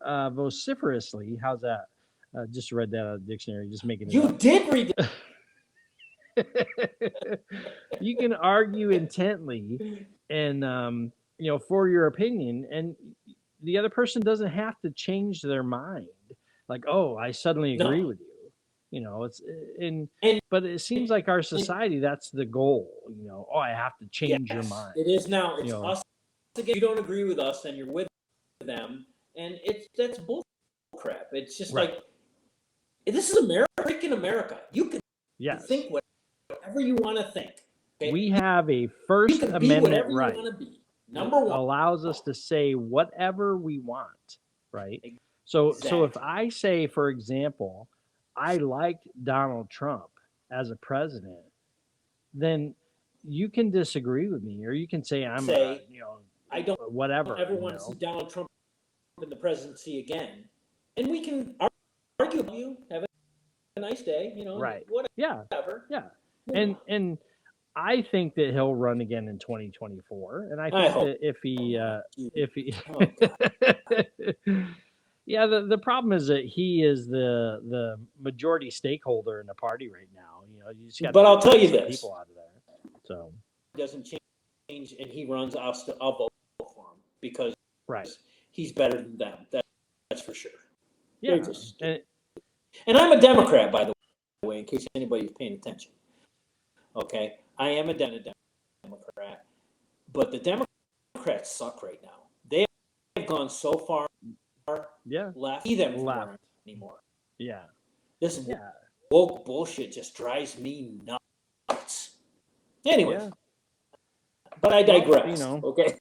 vociferously. How's that? Just read that out of the dictionary, just making it You up. did read You can argue intently and for your opinion, and the other person doesn't have to change their mind. Like, oh, I suddenly agree no, with you. It's in, and, but it seems like our and society, that's the goal. Oh, I have to change your yes, mind. it is now. You It's know, us again. You don't agree with us, and you're with them, and that's bull crap. It's just right? like this is America, freaking America. You can Yes, think whatever you want to think. Okay, we have a you First can be Amendment whatever you right want to be. that Number one, allows us to say whatever we want, right? So if exactly. I say, for example, I liked Donald Trump as a president, then you can disagree with me, or you can say I'm Say I don't whatever, ever want to see Donald Trump in the presidency again, and we can argue. You have a nice day. right? Yeah, Whatever. yeah, Move and on. and I think that he'll run again in 2024, and I I think hope that not. if he Oh God. yeah, the problem is that he is the majority stakeholder in the party right now. You just got to But I'll tell get you some this: people out of there. So doesn't change, and he runs. I'll vote for him because right, he's better than them. That's for sure. They're yeah, just stupid. and And I'm a Democrat, by the way, in case anybody's paying attention. Okay, I am a Democrat, but the Democrats suck right now. They have gone so far yeah, left. See them from left, running anymore. yeah, This yeah, woke bullshit just drives me nuts. Anyways, yeah. but I Well, digressed. Okay.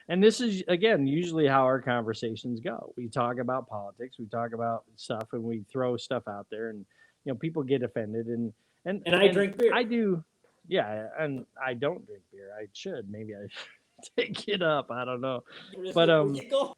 and this is again usually how our conversations go. We talk about politics, we talk about stuff, and we throw stuff out there, and people get offended, and and And I and drink beer. I do, yeah, and I don't drink beer. I should, maybe I should take it up. I don't know, but Before you go.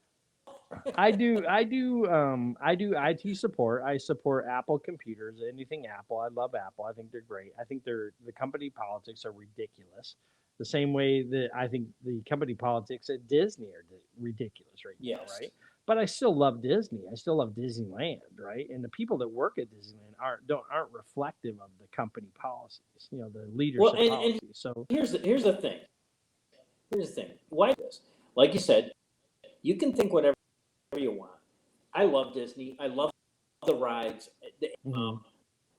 I do IT support. I support Apple computers, anything Apple. I love Apple. I think they're great. I think the company politics are ridiculous. The same way that I think the company politics at Disney are ridiculous right now, Yes. right? But I still love Disney. I still love Disneyland, right? And the people that work at Disneyland aren't reflective of the company policies, the Well, leadership and policies. So here's the thing. Here's the thing. Why this? Like you said, you can think whatever you want. I love Disney. I love the rides. mhm.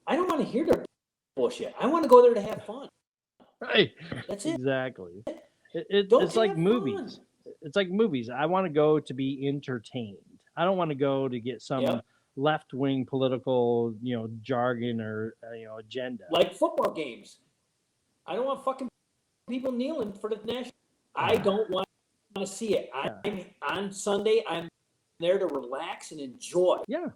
I don't want to hear their bullshit. I want to go there to have fun. Right, That's it. exactly. Don't It's like have fun. movies. It's like movies. I want to go to be entertained. I don't want to go to get some Yep. left wing political, jargon or agenda. Like football games. I don't want fucking people kneeling for the national. I don't want to see it. Yeah, I'm on Sunday. I'm there to relax and enjoy. yeah.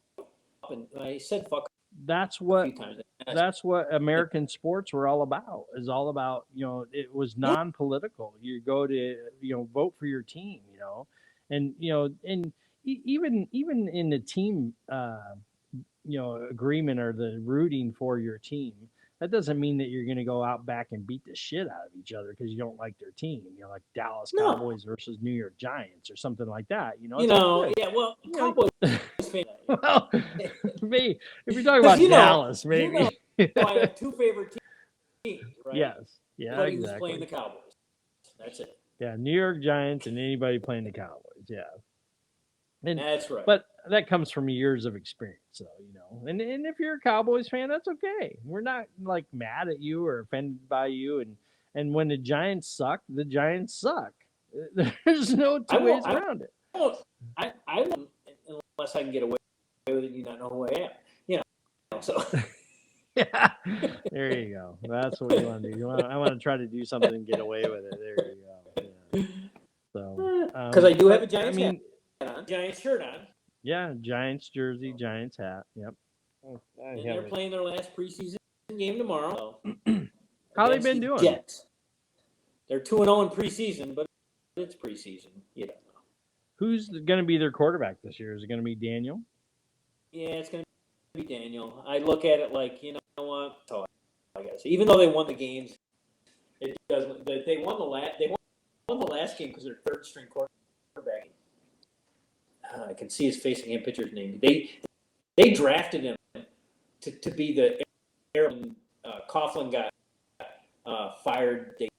And I said fuck That's a what few times. that's what American sports were all about. Is all about it was Yeah. non political. You go to vote for your team. And and even in the team agreement or the rooting for your team, that doesn't mean that you're going to go out back and beat the shit out of each other because you don't like their team. Like Dallas No. Cowboys versus New York Giants or something like that. It's like good. Yeah, well, You Cowboys know, fan. well, me if you're talking Because about Dallas, maybe. I have two favorite teams, right? Yes. Yeah. Anybody who's playing Exactly. the Cowboys. That's it. Yeah. New York Giants and anybody playing the Cowboys. Yeah. And That's right. but that comes from years of experience, though. And if you're a Cowboys fan, that's okay. We're not like mad at you or offended by you. And when the Giants suck, the Giants suck. There's no two ways around it. I won't unless I can get away with it. You don't know who I am. So Yeah, there you go. That's what you want to do. I want to try to do something and get away with it. There you go. Yeah. So, because I do have a but, Giants hat on, Giants shirt on, yeah, Giants jersey, Giants hat. Yep. and they're playing their last preseason game tomorrow. How they against been the doing? Jets. They're 2-0 in preseason, but it's preseason. You don't know. Who's going to be their quarterback this year? Is it going to be Daniel? Yeah, it's going to be Daniel. I look at it like, you know what? So I guess even though they won the games, it doesn't. They won the last game because they're third string quarterback. I can see his face. I can't picture his name. They drafted him to be the airman. Coughlin got fired. They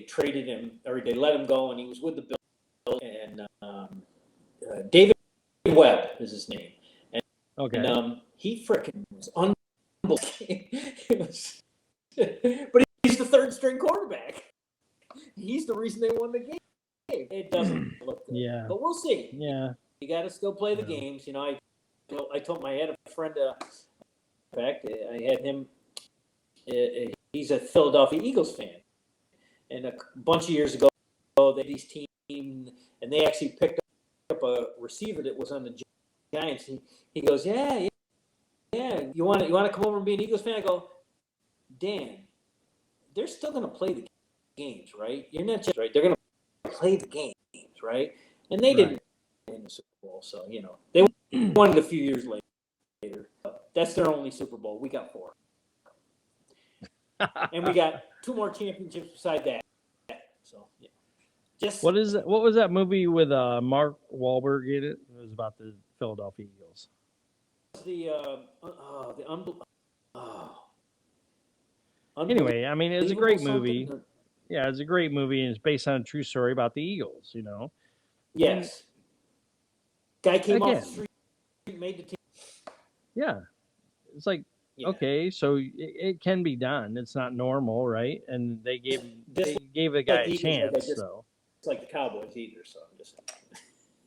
traded him, or they let him go, and he was with the Bills. And David Webb is his name. Okay. And he freaking was unbelievable. But he's the third string quarterback. He's the reason they won the game. It doesn't look good. Yeah. But we'll see. Yeah. You got to still play the games. You know, I told my, I had a friend, in fact, I had him, he's a Philadelphia Eagles fan. And a bunch of years ago, they had these teams, and they actually picked up a receiver that was on the Giants. He goes, yeah. You want to come over and be an Eagles fan? I go, Dan, they're still going to play the games, right? You're not just right. They're going to play the games, right? And they didn't win the Super Bowl, so you know they won it a few years later. That's their only Super Bowl. We got 4, and we got 2 more championships beside that. So yeah, just What was that movie with Mark Wahlberg in it? It was about the Philadelphia Eagles. Anyway, I mean, it's a great movie. Yeah, it's a great movie, and it's based on a true story about the Eagles. You know. Yes. Guy came Again. off the street, made the team. Yeah, it's like okay, so it can be done. It's not normal, right? And they gave a guy a chance. So it's like the Cowboys either. So I'm just.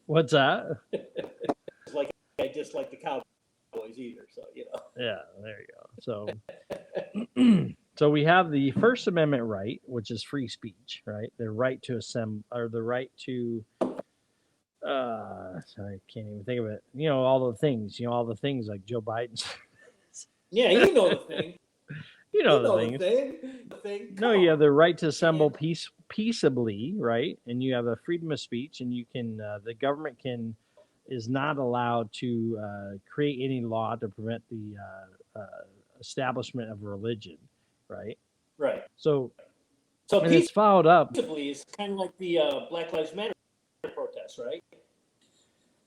What's that? It's like I just like the Cowboys either. So you know. Yeah, there you go. So. So we have the First Amendment right, which is free speech, right? The right to assemble, or the right to, sorry, I can't even think of it. You know, all the things like Joe Biden. Yeah, you know the thing. You know the things. The thing. No, you have the right to assemble peaceably, right? And you have a freedom of speech, and you can, the government is not allowed to create any law to prevent the establishment of religion. Right. So and it's followed up. It's kind of like the Black Lives Matter protests, right?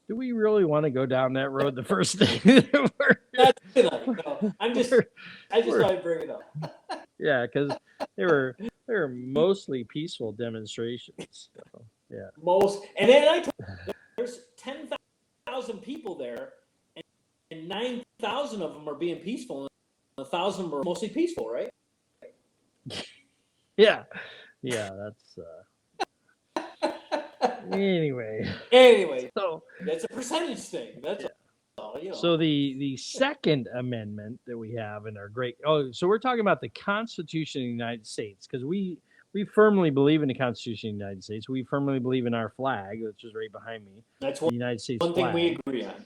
Do we really want to go down that road the first day? Not tonight. No, I just thought I'd bring it up. Yeah, because they were mostly peaceful demonstrations. So, yeah. And then there's 10,000 people there, and 9,000 of them are being peaceful, and 1,000 are mostly peaceful, right? Yeah, that's anyway. So that's a percentage thing. That's all, you know. So the Second Amendment that we have in our so we're talking about the Constitution of the United States, because we firmly believe in the Constitution of the United States. We firmly believe in our flag, which is right behind me. That's the United States one flag. thing we agree on.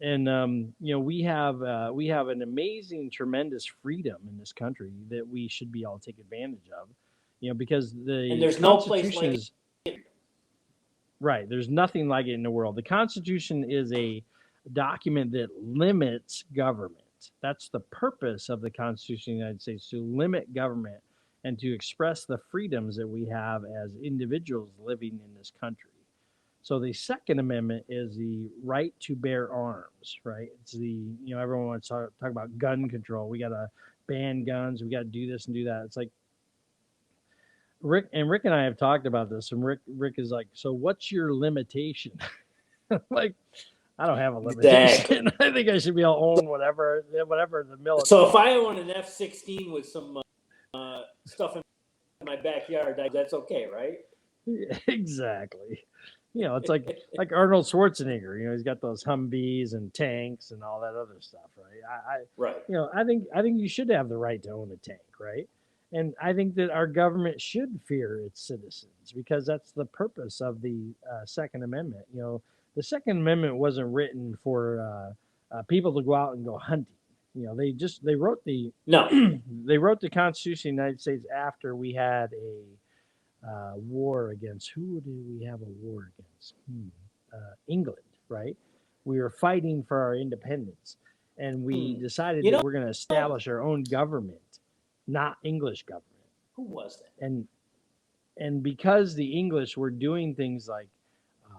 And you know, we have an amazing, tremendous freedom in this country that we should be able to take advantage of. You know, because and there's no place like it. Right. There's nothing like it in the world. The Constitution is a document that limits government. That's the purpose of the Constitution of the United States, to limit government and to express the freedoms that we have as individuals living in this country. So the Second Amendment is the right to bear arms, right? It's everyone wants to talk about gun control. We got to ban guns. We got to do this and do that. It's like Rick and I have talked about this, and Rick is like, so what's your limitation? Like, I don't have a limitation. Exactly. I think I should be able to own whatever the military. So if I own an F-16 with some stuff in my backyard, that's okay, right? Yeah, exactly. You know, it's like Arnold Schwarzenegger. You know, he's got those Humvees and tanks and all that other stuff, right? Right. You know, I think you should have the right to own a tank, right? And I think that our government should fear its citizens, because that's the purpose of the Second Amendment. You know, the Second Amendment wasn't written for people to go out and go hunting. You know, they wrote the Constitution of the United States after we had a war against, who did we have a war against? England, right? We were fighting for our independence, and we decided that we're going to establish our own government, not English government. Who was that? And because the English were doing things like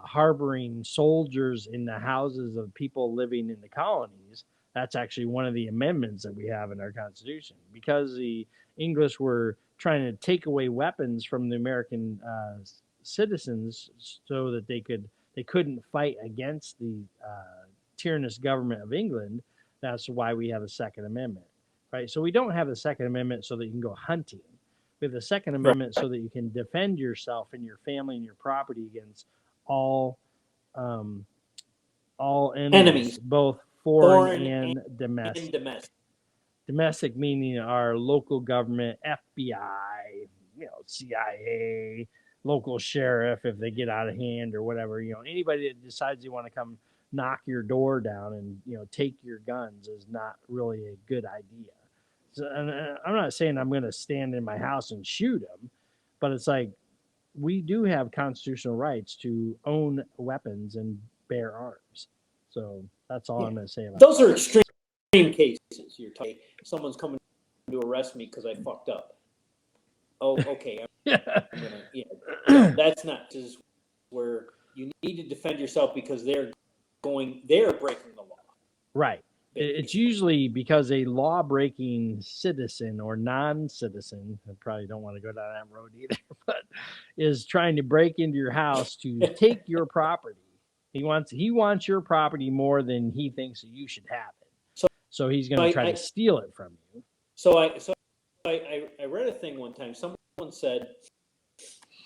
harboring soldiers in the houses of people living in the colonies. That's actually one of the amendments that we have in our Constitution, because the English were trying to take away weapons from the American citizens so that they couldn't fight against the tyrannous government of England. That's why we have a Second Amendment, right? So we don't have a Second Amendment so that you can go hunting. We have the Second Amendment so that you can defend yourself and your family and your property against all enemies, both foreign and domestic. Domestic meaning our local government, FBI, CIA, local sheriff if they get out of hand or whatever. Anybody that decides they want to come knock your door down and take your guns is not really a good idea. So, and I'm not saying I'm going to stand in my house and shoot them, but it's like we do have constitutional rights to own weapons and bear arms. So that's all I'm going to say about those. Are extreme cases. You're talking. Someone's coming to arrest me because I fucked up. Oh, okay. That's not. This is where you need to defend yourself because they're breaking the law. Right. It's usually because a law-breaking citizen or non-citizen, I probably don't want to go down that road either, but is trying to break into your house to take your property. He wants your property more than he thinks that you should have it. So he's going to try to steal it from you. So I read a thing one time. Someone said,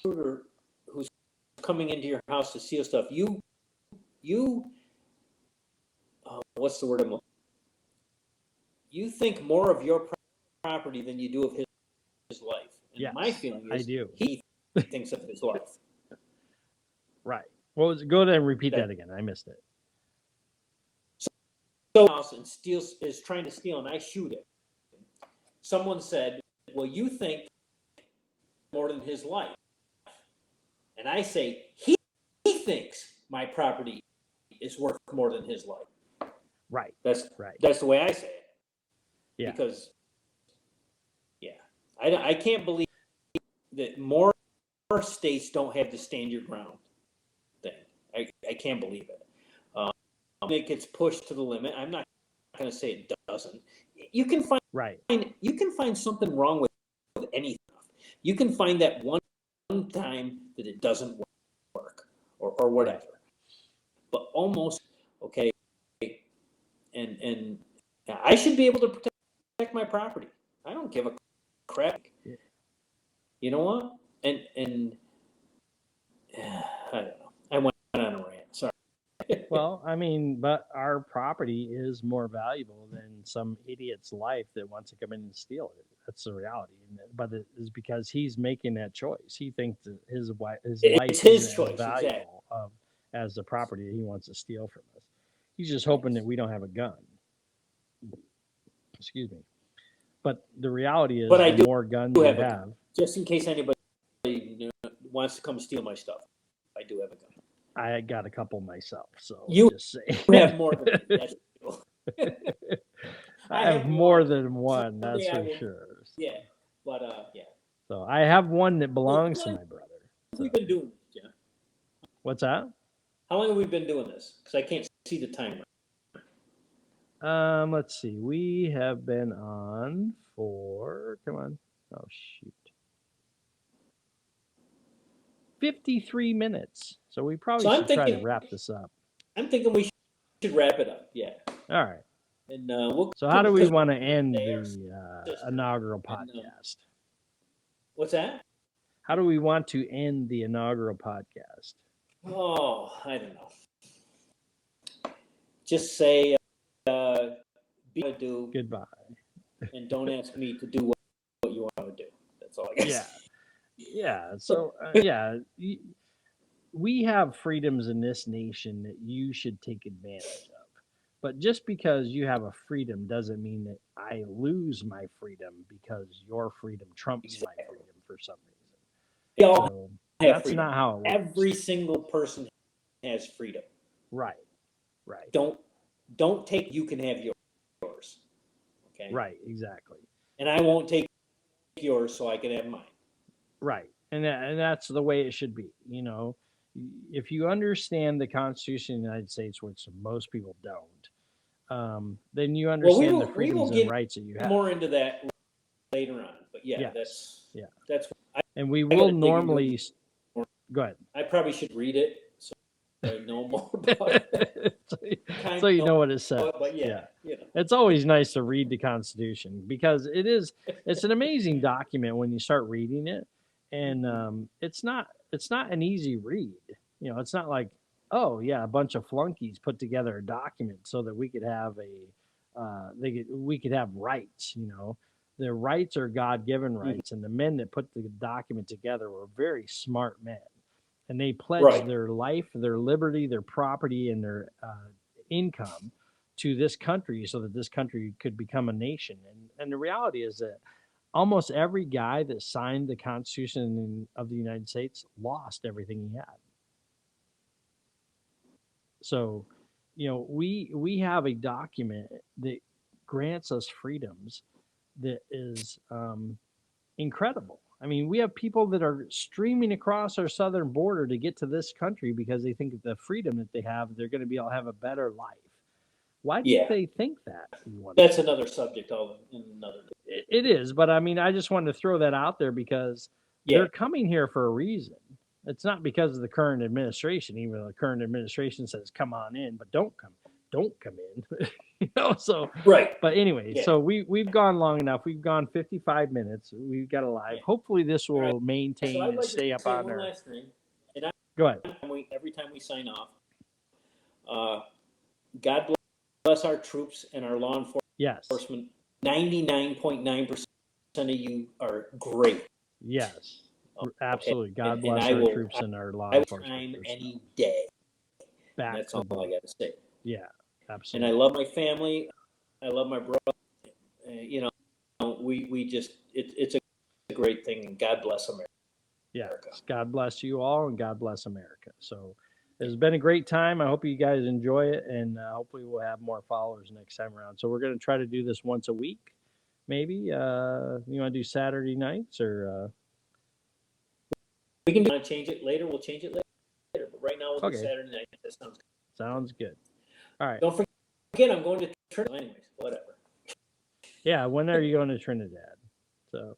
who's coming into your house to steal stuff, what's the word I'm looking? You think more of your property than you do of his life. And yes, my feeling is he thinks of his life. Right. Well, go ahead and repeat that again. I missed it. So house and is trying to steal, and I shoot it. Someone said, "Well, you think more than his life," and I say he thinks my property is worth more than his life. Right. That's right. That's the way I say it. Yeah. Because, I can't believe that more states don't have the stand your ground thing. I can't believe it. It gets pushed to the limit. I'm not going to say it doesn't. You can find You can find something wrong with anything. You can find that one time that it doesn't work or whatever. But almost okay. And I should be able to protect my property. I don't give a crap. You know what? And I don't know. I went on a rant. Sorry. Well, I mean, but our property is more valuable than some idiot's life that wants to come in and steal it. That's the reality. But it is because he's making that choice. He thinks that his life is his choice, valuable as the property that he wants to steal from us. He's just hoping that we don't have a gun. Excuse me. But the reality is, the more guns you have, just in case anybody wants to come steal my stuff, I do have a gun. I got a couple myself, so you just say. have more than me. That's I have more than one. That's for sure. Yeah, but yeah. So I have one that belongs to my brother. So. We've been doing this, yeah. What's that? How long have we been doing this? Because I can't see the timer. Let's see. We have been on for, come on. Oh, shoot. 53 minutes. So we probably should try to wrap this up. I'm thinking we should wrap it up. Yeah. All right. And so how do we want to end the inaugural podcast? What's that? How do we want to end the inaugural podcast? Oh, I don't know. Just say do goodbye, and don't ask me to do what you want to do. That's all I guess. Yeah. So we have freedoms in this nation that you should take advantage of. But just because you have a freedom doesn't mean that I lose my freedom because your freedom trumps my freedom for some reason. So that's freedom. Not how it works. Every single person has freedom. Right. Don't take. You can have yours. Okay. Right. Exactly. And I won't take yours, so I can have mine. Right. And that's the way it should be. if you understand the Constitution of the United States, which most people don't, then you understand the we freedoms will and get rights that you have. more into that later on. But yeah, Yes. Yeah. that's. And we I gotta will dig into normally it more. go ahead. I probably should read it so I know more about it. So you know what it says. But yeah, you know. It's always nice to read the Constitution because it's an amazing document when you start reading it, and it's not an easy read. You know, it's not like, oh yeah, a bunch of flunkies put together a document so that we could have we could have rights. You know, the rights are God given rights, and the men that put the document together were very smart men, and they pledged Right. their life, their liberty, their property, and their income to this country so that this country could become a nation. And the reality is that almost every guy that signed the Constitution of the United States lost everything he had. So, you know, we have a document that grants us freedoms that is incredible. I mean, we have people that are streaming across our southern border to get to this country because they think the freedom that they have, they're going to be able to have a better life. Why do they think that? That's another subject in another day. It is, but I mean, I just wanted to throw that out there because they're coming here for a reason. It's not because of the current administration, even though the current administration says, come on in, but don't come in. You know, so right. But anyway, so we've gone long enough. We've gone 55 minutes. We've got a live. Yeah. Hopefully this will maintain so and stay up on there. Last thing, and go ahead. Every time we sign off, God bless our troops and our law enforcement. Yes. 99.9% of you are great. Yes. Absolutely. God bless our troops and our law enforcement. Any day. That's all I got to say. Yeah, absolutely. And I love my family. I love my brother. You know, we just it's a great thing. And God bless America. Yeah, God bless you all, and God bless America. So it's been a great time. I hope you guys enjoy it, and hopefully we'll have more followers next time around. So we're going to try to do this once a week, maybe. You want to do Saturday nights or? We can change it later. We'll change it later. But right now we'll do Saturday night. That sounds good. Sounds good. All right. Don't forget, I'm going to Trinidad. Anyways, whatever. Yeah, when are you going to Trinidad? So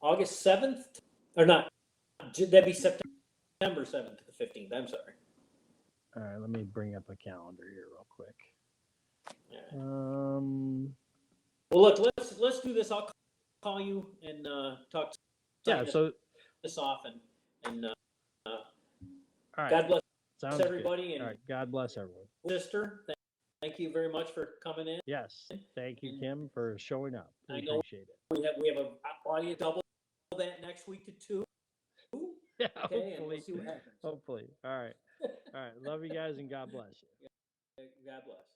August 7th, or not? That'd be September 7th to the 15th. I'm sorry. All right, let me bring up a calendar here real quick. Right. Well, look, let's do this. I'll call you and talk. So this off and all right. God bless. Sounds everybody. Good. And all right. God bless everyone. Sister, thank you very much for coming in. Yes. Thank you, Kim, for showing up. I know appreciate it. We have an audience double that next week to 2. Yeah, okay, hopefully. And we'll see what happens. Hopefully. All right. All right. Love you guys and God bless you. God bless.